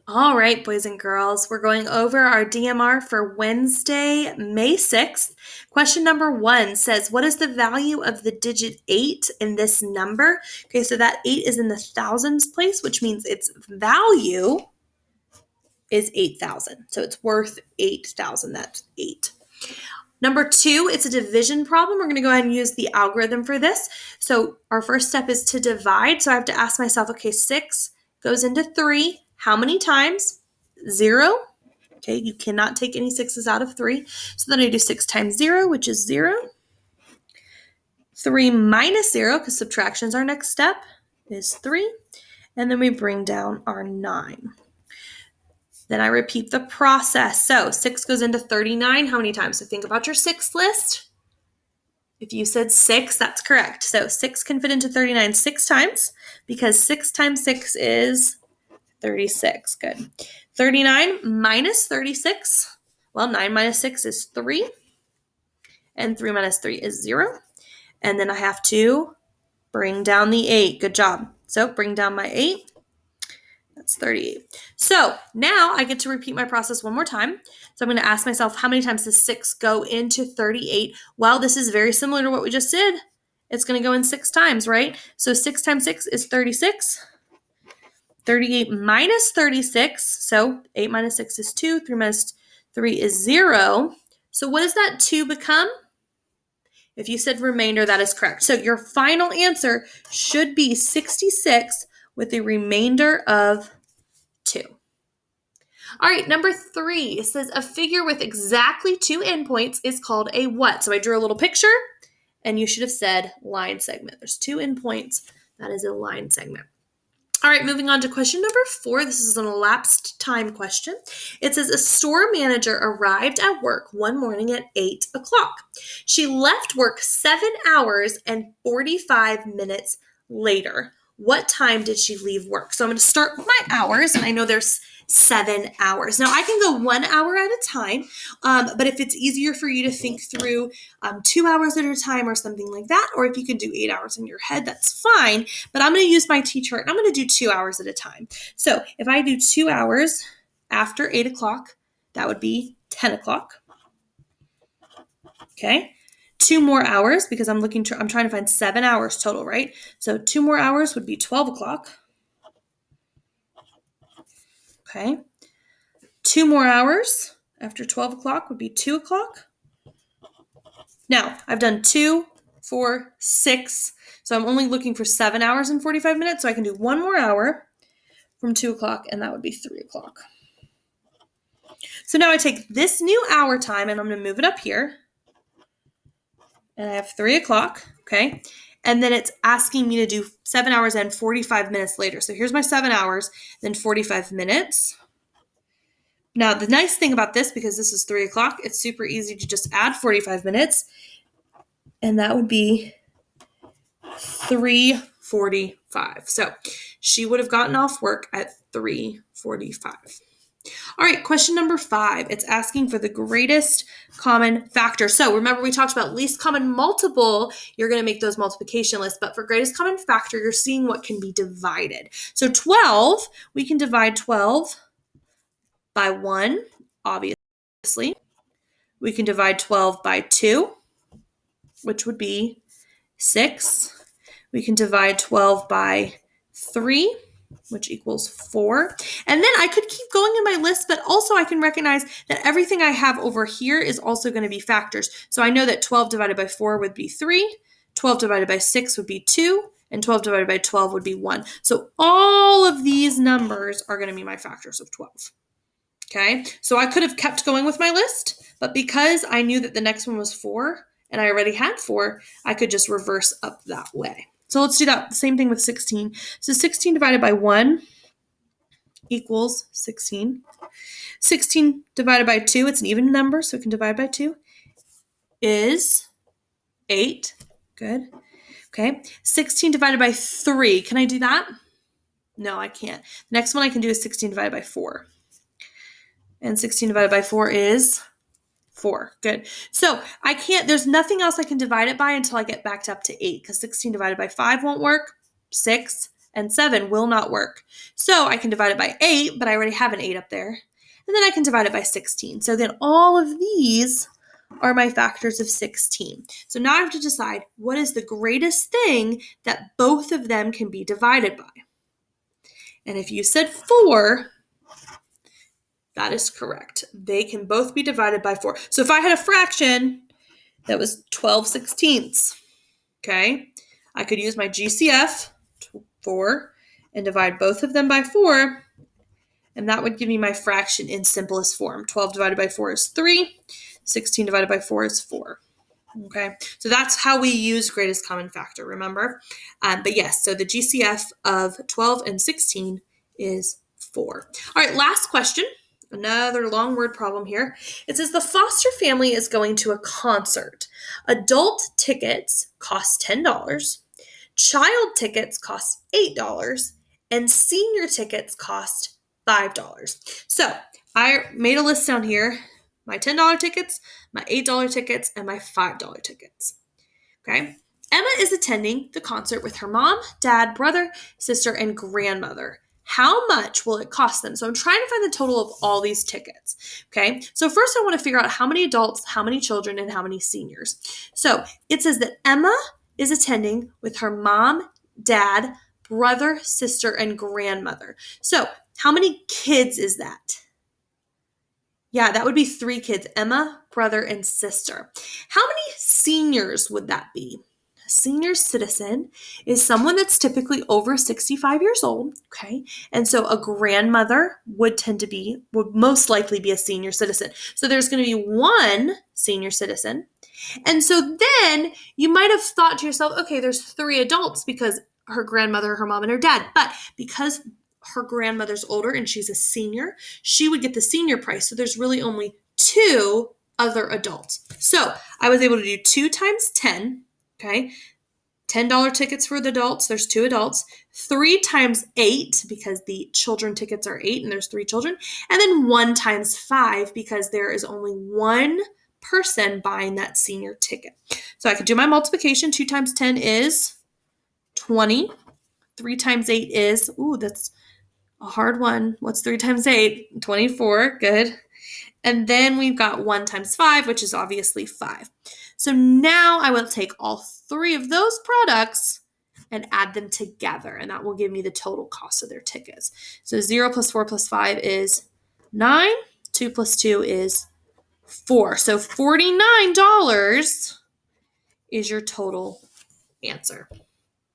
All right, boys and girls, we're going over our DMR for Wednesday, May 6th. Question number 1 says, what is the value of the digit 8 in this number? Okay, so that 8 is in the thousands place, which means its value is 8,000. So it's worth 8,000. That's 8. Number 2, it's a division problem. We're going to go ahead and use the algorithm for this. So our first step is to divide. So I have to ask myself, okay, 6 goes into 3. How many times? 0. Okay, you cannot take any 6s out of 3. So then I do 6 times 0, which is 0. 3 minus 0, because subtraction is our next step, is 3. And then we bring down our 9. Then I repeat the process. So 6 goes into 39. How many times? So think about your 6 list. If you said 6, that's correct. So 6 can fit into 39 6 times because 6 times 6 is 36. Good. 39 minus 36. Well, 9 minus 6 is 3. And 3 minus 3 is 0. And then I have to bring down the 8. Good job. So bring down my 8. That's 38. So now I get to repeat my process one more time. So I'm going to ask myself, how many times does 6 go into 38? Well, this is very similar to what we just did. It's going to go in 6 times, right? So 6 times 6 is 36. 38 minus 36. So 8 minus 6 is 2. 3 minus 3 is 0. So what does that 2 become? If you said remainder, that is correct. So your final answer should be 66 with a remainder of 2. All right, number 3, it says a figure with exactly 2 endpoints is called a what? So I drew a little picture, and you should have said line segment. There's 2 endpoints. That is a line segment. All right, moving on to question number 4. This is an elapsed time question. It says a store manager arrived at work one morning at 8 o'clock. She left work 7 hours and 45 minutes later. What time did she leave work? So I'm going to start with my hours, and I know there's 7 hours. Now, I can go 1 hour at a time, but if it's easier for you to think through 2 hours at a time or something like that, or if you can do 8 hours in your head, that's fine. But I'm going to use my T-chart, and I'm going to do 2 hours at a time. So if I do 2 hours after 8 o'clock, that would be 10 o'clock. Okay. 2 more hours, because I'm trying to find 7 hours total, right? So 2 more hours would be 12 o'clock. Okay. 2 more hours after 12 o'clock would be 2 o'clock. Now, I've done 2, 4, 6. So I'm only looking for 7 hours and 45 minutes. So I can do 1 more hour from 2 o'clock, and that would be 3 o'clock. So now I take this new hour time, and I'm going to move it up here. And I have 3 o'clock, okay? And then it's asking me to do 7 hours and 45 minutes later. So here's my 7 hours, then 45 minutes. Now, the nice thing about this, because this is 3 o'clock, it's super easy to just add 45 minutes. And that would be 3:45. So she would have gotten off work at 3:45. All right, question number 5. It's asking for the greatest common factor. So remember, we talked about least common multiple. You're going to make those multiplication lists. But for greatest common factor, you're seeing what can be divided. So 12, we can divide 12 by 1, obviously. We can divide 12 by 2, which would be 6. We can divide 12 by 3, which equals 4. And then I could keep going in my list, but also I can recognize that everything I have over here is also going to be factors. So I know that 12 divided by 4 would be 3, 12 divided by 6 would be 2, and 12 divided by 12 would be 1. So all of these numbers are going to be my factors of 12. Okay, so I could have kept going with my list, but because I knew that the next one was 4, and I already had 4, I could just reverse up that way. So let's do that. Same thing with 16. So 16 divided by 1 equals 16. 16 divided by 2, it's an even number, so we can divide by 2, is 8. Good. Okay. 16 divided by 3. Can I do that? No, I can't. The next one I can do is 16 divided by 4. And 16 divided by 4 is 4. Good. So there's nothing else I can divide it by until I get backed up to 8, because 16 divided by 5 won't work. 6, and 7 will not work. So I can divide it by 8, but I already have an 8 up there. And then I can divide it by 16. So then all of these are my factors of 16. So now I have to decide what is the greatest thing that both of them can be divided by. And if you said 4, that is correct. They can both be divided by 4. So if I had a fraction that was 12/16, okay, I could use my GCF, 4, and divide both of them by 4, and that would give me my fraction in simplest form. 12 divided by 4 is 3. 16 divided by 4 is 4. Okay, so that's how we use greatest common factor, remember? But yes, so the GCF of 12 and 16 is 4. All right, last question. Another long word problem here. It says the foster family is going to a concert. Adult tickets cost $10. Child tickets cost $8. And senior tickets cost $5. So I made a list down here. My $10 tickets, my $8 tickets, and my $5 tickets. Okay. Emma is attending the concert with her mom, dad, brother, sister, and grandmother. How much will it cost them? So I'm trying to find the total of all these tickets. Okay. So first I want to figure out how many adults, how many children, and how many seniors. So it says that Emma is attending with her mom, dad, brother, sister, and grandmother. So how many kids is that? Yeah, that would be 3 kids, Emma, brother, and sister. How many seniors would that be? A senior citizen is someone that's typically over 65 years old, okay? And so a grandmother would most likely be a senior citizen. So there's going to be 1 senior citizen. And so then you might have thought to yourself, okay, there's 3 adults because her grandmother, her mom, and her dad. But because her grandmother's older and she's a senior, she would get the senior price. So there's really only 2 other adults. So I was able to do 2 times 10, okay? $10 tickets for the adults, there's 2 adults. 3 times 8, because the children tickets are 8 and there's 3 children. And then 1 times 5, because there is only 1 person buying that senior ticket. So I could do my multiplication. 2 times 10 is 20. 3 times 8 is, that's a hard one. What's 3 times 8? 24. Good. And then we've got 1 times 5, which is obviously 5. So now I will take all 3 of those products and add them together, and that will give me the total cost of their tickets. So 0 plus 4 plus 5 is 9. 2 plus 2 is 4. So $49 is your total answer.